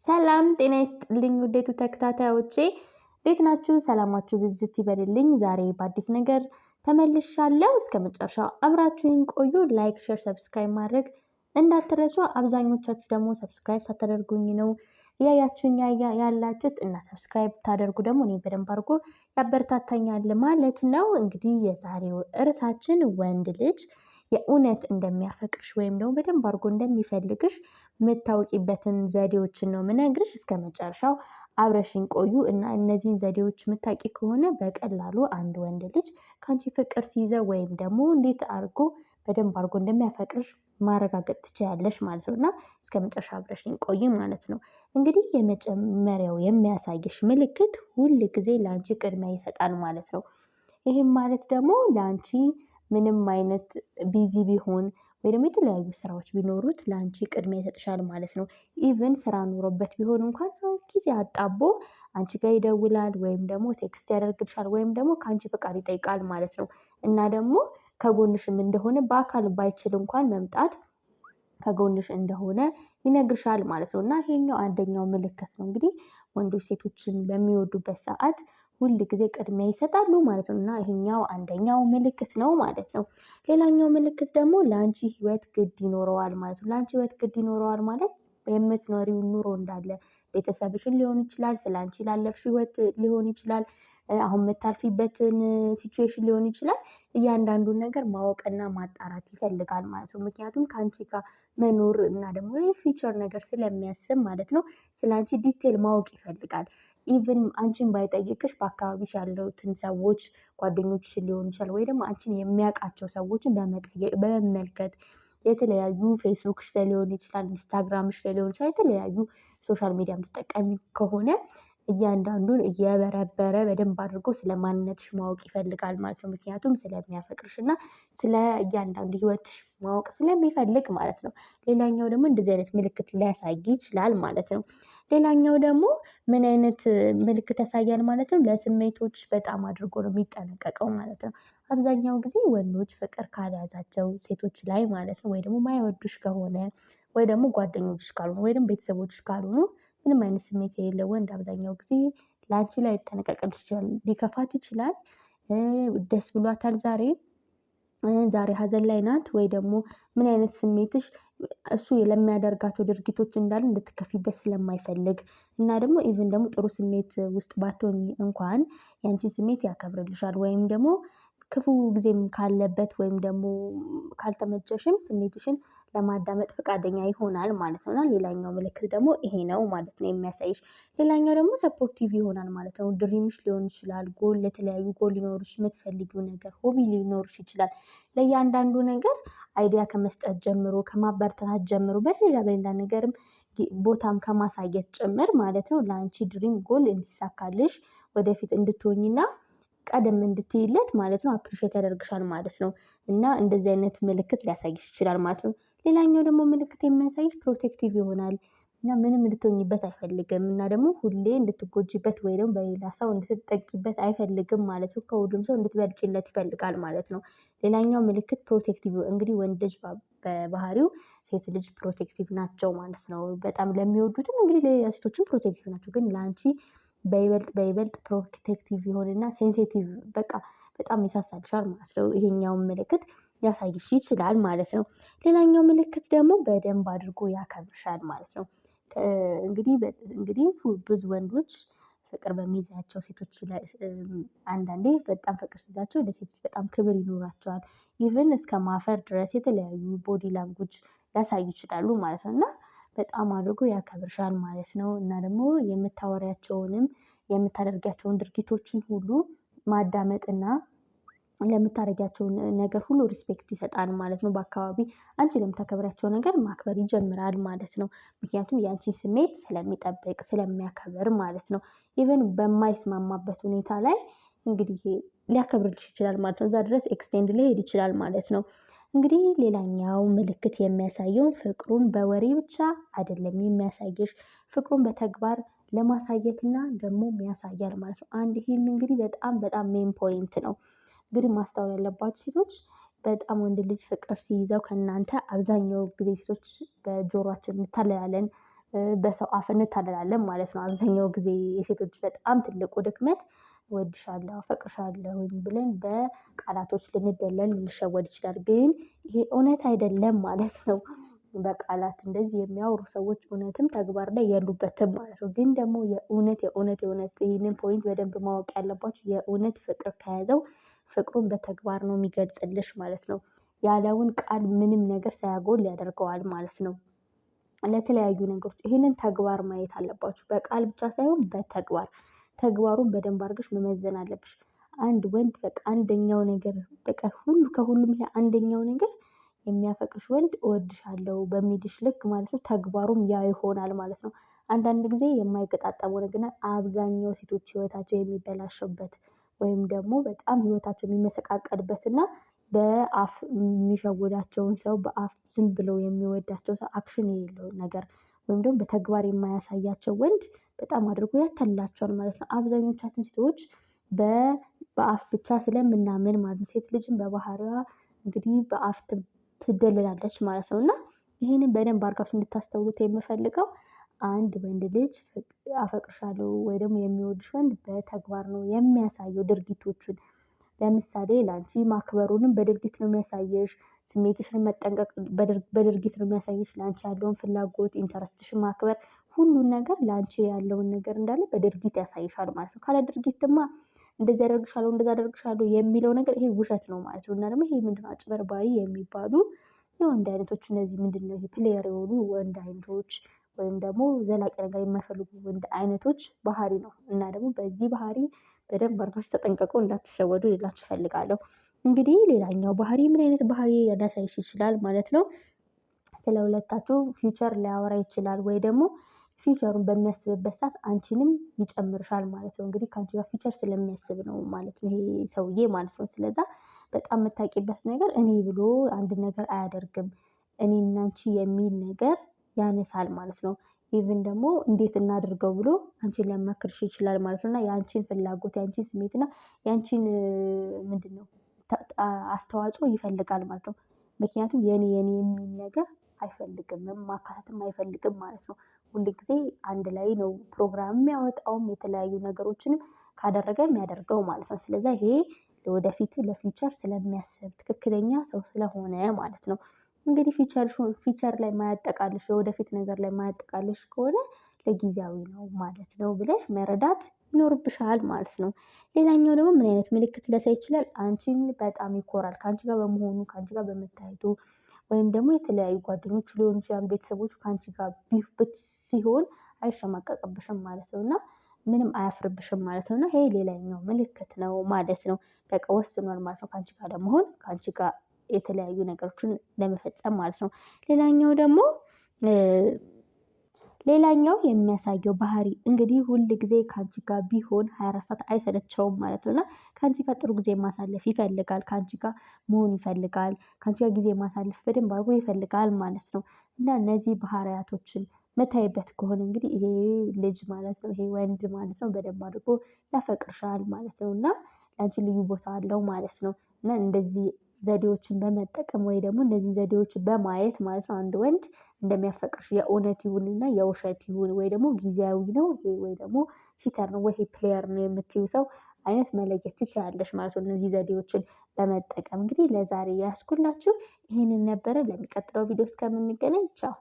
ሰላም ጤና ይስጥልኝ ውዴቱ ተከታታዮቼ እንዴት ናችሁ? ሰላማችሁ ብዝት ይበልልኝ። ዛሬ በአዲስ ነገር ተመልሻለሁ። እስከ መጨረሻው አብራችሁን ቆዩ። ላይክ፣ ሼር፣ ሰብስክራይብ ማድረግ እንዳትረሱ። አብዛኞቻችሁ ደግሞ ሰብስክራይብ ሳታደርጉኝ ነው እያያችሁኝ ያላችሁት እና ሰብስክራይብ ታደርጉ ደግሞ እኔ በደንብ አድርጎ ያበረታታኛል ማለት ነው። እንግዲህ የዛሬው ርዕሳችን ወንድ ልጅ የእውነት እንደሚያፈቅርሽ ወይም ደግሞ በደንብ አድርጎ እንደሚፈልግሽ የምታውቂበትን ዘዴዎችን ነው ምነግርሽ። እስከ መጨረሻው አብረሽኝ ቆዩ እና እነዚህን ዘዴዎች የምታውቂ ከሆነ በቀላሉ አንድ ወንድ ልጅ ከአንቺ ፍቅር ሲይዘው ወይም ደግሞ እንዴት አድርጎ በደንብ አድርጎ እንደሚያፈቅርሽ ማረጋገጥ ትችያለሽ ማለት ነው። እና እስከ መጨረሻ አብረሽኝ ቆይ ማለት ነው። እንግዲህ የመጀመሪያው የሚያሳይሽ ምልክት ሁል ጊዜ ለአንቺ ቅድሚያ ይሰጣል ማለት ነው። ይህም ማለት ደግሞ ለአንቺ ምንም አይነት ቢዚ ቢሆን ወይ ደግሞ የተለያዩ ስራዎች ቢኖሩት ለአንቺ ቅድሚያ ይሰጥሻል ማለት ነው። ኢቭን ስራ ኖሮበት ቢሆን እንኳን ጊዜ አጣቦ አንቺ ጋር ይደውላል ወይም ደግሞ ቴክስት ያደርግልሻል ወይም ደግሞ ከአንቺ ፈቃድ ይጠይቃል ማለት ነው። እና ደግሞ ከጎንሽም እንደሆነ በአካል ባይችል እንኳን መምጣት ከጎንሽ እንደሆነ ይነግርሻል ማለት ነው። እና ይሄኛው አንደኛው ምልክት ነው። እንግዲህ ወንዶች ሴቶችን በሚወዱበት ሰዓት ሁል ጊዜ ቅድሚያ ይሰጣሉ ማለት ነው። እና ይሄኛው አንደኛው ምልክት ነው ማለት ነው። ሌላኛው ምልክት ደግሞ ለአንቺ ህይወት ግድ ይኖረዋል ማለት ነው። ለአንቺ ህይወት ግድ ይኖረዋል ማለት የምትኖሪው ኑሮ እንዳለ ቤተሰብሽን ሊሆን ይችላል፣ ስለአንቺ ላለፍሽ ህይወት ሊሆን ይችላል፣ አሁን የምታልፊበትን ሲቹዌሽን ሊሆን ይችላል። እያንዳንዱን ነገር ማወቅና ማጣራት ይፈልጋል ማለት ነው። ምክንያቱም ከአንቺ ጋር መኖር እና ደግሞ የፊውቸር ነገር ስለሚያስብ ማለት ነው። ስለአንቺ ዲቴል ማወቅ ይፈልጋል። ኢቭን አንቺን ባይጠይቅሽ በአካባቢሽ ያሉትን ሰዎች ጓደኞችሽን ሊሆን ይችላል ወይ ደግሞ አንቺን የሚያውቃቸው ሰዎችን በመመልከት የተለያዩ ፌስቡክሽ ላይ ሊሆን ይችላል፣ ኢንስታግራምሽ ላይ ሊሆን ይችላል፣ የተለያዩ ሶሻል ሚዲያ የምትጠቀሚ ከሆነ እያንዳንዱን እየበረበረ በደንብ አድርጎ ስለማንነትሽ ማወቅ ይፈልጋል ማለት ነው። ምክንያቱም ስለሚያፈቅርሽ እና ስለ እያንዳንዱ ህይወትሽ ማወቅ ስለሚፈልግ ማለት ነው። ሌላኛው ደግሞ እንደዚህ አይነት ምልክት ሊያሳይ ይችላል ማለት ነው። ሌላኛው ደግሞ ምን አይነት ምልክት ያሳያል ማለት ነው? ለስሜቶች በጣም አድርጎ ነው የሚጠነቀቀው ማለት ነው። አብዛኛው ጊዜ ወንዶች ፍቅር ካልያዛቸው ሴቶች ላይ ማለት ነው ወይ ደግሞ ማይወዱሽ ከሆነ ወይ ደግሞ ጓደኞችሽ ካልሆኑ ወይ ደግሞ ቤተሰቦችሽ ካልሆኑ ምንም አይነት ስሜት የሌለው ወንድ አብዛኛው ጊዜ ለአንቺ ላይጠነቀቅልሽ ይችላል። ሊከፋት ይችላል። ደስ ብሏታል ዛሬ ሀዘን ላይ ናት ወይ ደግሞ ምን አይነት ስሜትሽ እሱ ለሚያደርጋቸው ድርጊቶች እንዳለ እንድትከፊበት ስለማይፈልግ እና ደግሞ ኢቭን ደግሞ ጥሩ ስሜት ውስጥ ባትሆኚ እንኳን ያንቺን ስሜት ያከብርልሻል ወይም ደግሞ ክፉ ጊዜም ካለበት ወይም ደግሞ ካልተመቸሽም ስሜትሽን ለማዳመጥ ፈቃደኛ ይሆናል ማለት ነው። እና ሌላኛው ምልክት ደግሞ ይሄ ነው ማለት ነው የሚያሳይሽ። ሌላኛው ደግሞ ሰፖርቲቭ ይሆናል ማለት ነው። ድሪምሽ ሊሆን ይችላል፣ ለተለያዩ ጎል ሊኖርሽ የምትፈልጊው ነገር ሆቢ ሊኖርሽ ይችላል። ለእያንዳንዱ ነገር አይዲያ ከመስጠት ጀምሮ ከማበረታታት ጀምሮ በሌላ ነገርም ቦታም ከማሳየት ጭምር ማለት ነው። ለአንቺ ድሪም ጎል እንዲሳካልሽ ወደፊት እንድትሆኚና ቀደም እንድትይለት ማለት ነው አፕሪሼት ያደርግሻል ማለት ነው። እና እንደዚህ አይነት ምልክት ሊያሳይሽ ይችላል ማለት ነው። ሌላኛው ደግሞ ምልክት የሚያሳይሽ ፕሮቴክቲቭ ይሆናል እና ምንም እንድትሆኚበት አይፈልግም እና ደግሞ ሁሌ እንድትጎጂበት ወይ ደግሞ በሌላ ሰው እንድትጠቂበት አይፈልግም ማለት ነው። ከሁሉም ሰው እንድትበልጪለት ይፈልጋል ማለት ነው። ሌላኛው ምልክት ፕሮቴክቲቭ እንግዲህ ወንድ ልጅ በባህሪው ሴት ልጅ ፕሮቴክቲቭ ናቸው ማለት ነው። በጣም ለሚወዱትም እንግዲህ ለሌላ ሴቶችም ፕሮቴክቲቭ ናቸው። ግን ለአንቺ በይበልጥ ፕሮቴክቲቭ ይሆንና ሴንሲቲቭ በቃ በጣም ይሳሳልሻል ማለት ነው። ይሄኛውን ምልክት ሊያሳይሽ ይችላል ማለት ነው። ሌላኛው ምልክት ደግሞ በደንብ አድርጎ ያከብርሻል ማለት ነው። እንግዲህ ብዙ ወንዶች ፍቅር በሚይዛቸው ሴቶች ላይ አንዳንዴ በጣም ፍቅር ሲይዛቸው ለሴቶች በጣም ክብር ይኖራቸዋል። ኢቭን እስከ ማፈር ድረስ የተለያዩ ቦዲ ላንጉጅ ሊያሳዩ ይችላሉ ማለት ነው። እና በጣም አድርጎ ያከብርሻል ማለት ነው። እና ደግሞ የምታወሪያቸውንም የምታደርጊያቸውን ድርጊቶችን ሁሉ ማዳመጥና ለምታደርጊያቸው ነገር ሁሉ ሪስፔክት ይሰጣል ማለት ነው። በአካባቢ አንቺ ለምታከብሪያቸው ነገር ማክበር ይጀምራል ማለት ነው። ምክንያቱም የአንቺን ስሜት ስለሚጠብቅ ስለሚያከብር ማለት ነው። ኢቭን በማይስማማበት ሁኔታ ላይ እንግዲህ ሊያከብርልሽ ይችላል ማለት ነው። እዛ ድረስ ኤክስቴንድ ሊሄድ ይችላል ማለት ነው። እንግዲህ ሌላኛው ምልክት የሚያሳየው ፍቅሩን በወሬ ብቻ አይደለም የሚያሳየሽ ፍቅሩን በተግባር ለማሳየትና ደግሞ ያሳያል ማለት ነው። አንድ ይሄን እንግዲህ በጣም ሜን ፖይንት ነው። እንግዲህ ማስተዋል ያለባችሁ ሴቶች በጣም ወንድ ልጅ ፍቅር ሲይዘው ከእናንተ አብዛኛው ጊዜ ሴቶች በጆሯችን እንታለላለን በሰው አፍ እንታለላለን ማለት ነው። አብዛኛው ጊዜ የሴቶች በጣም ትልቁ ድክመት እወድሻለሁ፣ አፈቅርሻለሁኝ ብለን በቃላቶች ልንደለል ልንሸወድ ይችላል። ግን ይሄ እውነት አይደለም ማለት ነው። በቃላት እንደዚህ የሚያወሩ ሰዎች እውነትም ተግባር ላይ የሉበትም ማለት ነው። ግን ደግሞ የእውነት የእውነት የእውነት ይህንን ፖይንት በደንብ ማወቅ ያለባችሁ የእውነት ፍቅር ከያዘው ፍቅሩን በተግባር ነው የሚገልጽልሽ ማለት ነው። ያለውን ቃል ምንም ነገር ሳያጎል ያደርገዋል ማለት ነው። ለተለያዩ ነገሮች ይህንን ተግባር ማየት አለባችሁ። በቃል ብቻ ሳይሆን በተግባር ተግባሩን በደንብ አድርገሽ መመዘን አለብሽ። አንድ ወንድ በቃ አንደኛው ነገር በቃ ከሁሉም ይሄ አንደኛው ነገር የሚያፈቅርሽ ወንድ እወድሻለሁ በሚልሽ ልክ ማለት ነው ተግባሩም ያ ይሆናል ማለት ነው። አንዳንድ ጊዜ የማይገጣጠሙ ነገር አብዛኛው ሴቶች ህይወታቸው የሚበላሸበት ወይም ደግሞ በጣም ህይወታቸው የሚመሰቃቀልበት እና በአፍ የሚሸውዳቸውን ሰው በአፍ ዝም ብለው የሚወዳቸው ሰው አክሽን የሌለውን ነገር ወይም ደግሞ በተግባር የማያሳያቸው ወንድ በጣም አድርጎ ያታልላቸዋል ማለት ነው። አብዛኞቻችን ሴቶች በአፍ ብቻ ስለምናምን ማለት ነው። ሴት ልጅም በባህሪዋ እንግዲህ በአፍ ትደለላለች ማለት ነው። እና ይሄንን በደንብ አድርጋችሁ እንድታስተውሉት የምፈልገው አንድ ወንድ ልጅ አፈቅርሻለሁ ወይ ደግሞ የሚወድሽ ወንድ በተግባር ነው የሚያሳየው ድርጊቶቹን። ለምሳሌ ላንቺ ማክበሩንም በድርጊት ነው የሚያሳየሽ። ስሜትሽን መጠንቀቅ በድርጊት ነው የሚያሳየሽ። ላንቺ ያለውን ፍላጎት ኢንተረስትሽን ማክበር ሁሉን ነገር ላንቺ ያለውን ነገር እንዳለ በድርጊት ያሳይሻል ማለት ነው። ካለ ድርጊትማ እንደዚህ አደርግሻለሁ እንደዛ አደርግሻለሁ የሚለው ነገር ይሄ ውሸት ነው ማለት ነው። እና ደግሞ ይሄ ምንድነው አጭበርባሪ የሚባሉ የወንድ አይነቶች እነዚህ ምንድነው ይሄ ፕሌየር የሆኑ ወንድ አይነቶች ወይም ደግሞ ዘላቂ ነገር የማይፈልጉ ወንድ አይነቶች ባህሪ ነው። እና ደግሞ በዚህ ባህሪ በደንብ አድርጋችሁ ተጠንቀቁ እንዳትሸወዱ ልላችሁ እፈልጋለሁ። እንግዲህ ሌላኛው ባህሪ ምን አይነት ባህሪ ሊያሳይሽ ይችላል ማለት ነው። ስለ ሁለታችሁ ፊውቸር ሊያወራ ይችላል ወይ ደግሞ ፊውቸሩን በሚያስብበት ሰዓት አንቺንም ይጨምርሻል ማለት ነው። እንግዲህ ከአንቺ ጋር ፊውቸር ስለሚያስብ ነው ማለት ነው ይሄ ሰውዬ ማለት ነው። ስለዛ በጣም የምታውቂበት ነገር እኔ ብሎ አንድ ነገር አያደርግም። እኔ እና አንቺ የሚል ነገር ያነሳል ማለት ነው። ኢቭን ደግሞ እንዴት እናድርገው ብሎ አንቺን ሊያማክርሽ ይችላል ማለት ነው። እና የአንቺን ፍላጎት የአንቺን ስሜት እና የአንቺን ምንድነው አስተዋጽኦ ይፈልጋል ማለት ነው። ምክንያቱም የኔ የሚል ነገር አይፈልግም ማካተትም አይፈልግም ማለት ነው። ሁል ጊዜ አንድ ላይ ነው ፕሮግራም የሚያወጣውም የተለያዩ ነገሮችንም ካደረገ የሚያደርገው ማለት ነው። ስለዛ ይሄ ለወደፊቱ ለፊውቸር ስለሚያስብ ትክክለኛ ሰው ስለሆነ ማለት ነው። እንግዲህ ፊውቸር ላይ ማያጠቃልሽ የወደፊት ነገር ላይ ማያጠቃልሽ ከሆነ ለጊዜያዊ ነው ማለት ነው ብለሽ መረዳት ይኖርብሻል ማለት ነው። ሌላኛው ደግሞ ምን አይነት ምልክት ሊያሳይ ይችላል? አንቺን በጣም ይኮራል ከአንቺ ጋር በመሆኑ ከአንቺ ጋር በመታየቱ ወይም ደግሞ የተለያዩ ጓደኞቹ ሊሆኑ ይችላሉ ቤተሰቦቹ ከአንቺ ጋር ሲሆን አይሸማቀቅብሽም ማለት ነው። እና ምንም አያፍርብሽም ማለት ነው። እና ይሄ ሌላኛው ምልክት ነው ማለት ነው። በቃ ወስኗል ማለት ነው ከአንቺ ጋር ለመሆን ከአንቺ ጋር የተለያዩ ነገሮችን ለመፈጸም ማለት ነው። ሌላኛው የሚያሳየው ባህሪ እንግዲህ ሁል ጊዜ ከአንቺ ጋር ቢሆን 24 ሰዓት አይሰለቸውም ማለት ነው። እና ከአንቺ ጋር ጥሩ ጊዜ ማሳለፍ ይፈልጋል ከአንቺ ጋር መሆን ይፈልጋል ከአንቺ ጋር ጊዜ ማሳለፍ በደንብ አድርጎ ይፈልጋል ማለት ነው። እና እነዚህ ባህሪያቶችን የምታይበት ከሆነ እንግዲህ ይሄ ልጅ ማለት ነው ይሄ ወንድ ማለት ነው በደንብ አድርጎ ያፈቅርሻል ማለት ነው። እና ላንቺ ልዩ ቦታ አለው ማለት ነው። እና እንደዚህ ዘዴዎችን በመጠቀም ወይ ደግሞ እነዚህን ዘዴዎችን በማየት ማለት ነው አንድ ወንድ እንደሚያፈቅርሽ የእውነት ይሁንና የውሸት ይሁን ወይ ደግሞ ጊዜያዊ ነው ወይ ደግሞ ቺተር ነው ወይ ፕሌየር ነው የምትይው ሰው አይነት መለየት ትችላለሽ ማለት ነው። እነዚህ ዘዴዎችን በመጠቀም እንግዲህ ለዛሬ ያስኩላችሁ ይሄንን ነበረ። ለሚቀጥለው ቪዲዮ እስከምንገናኝ ቻው።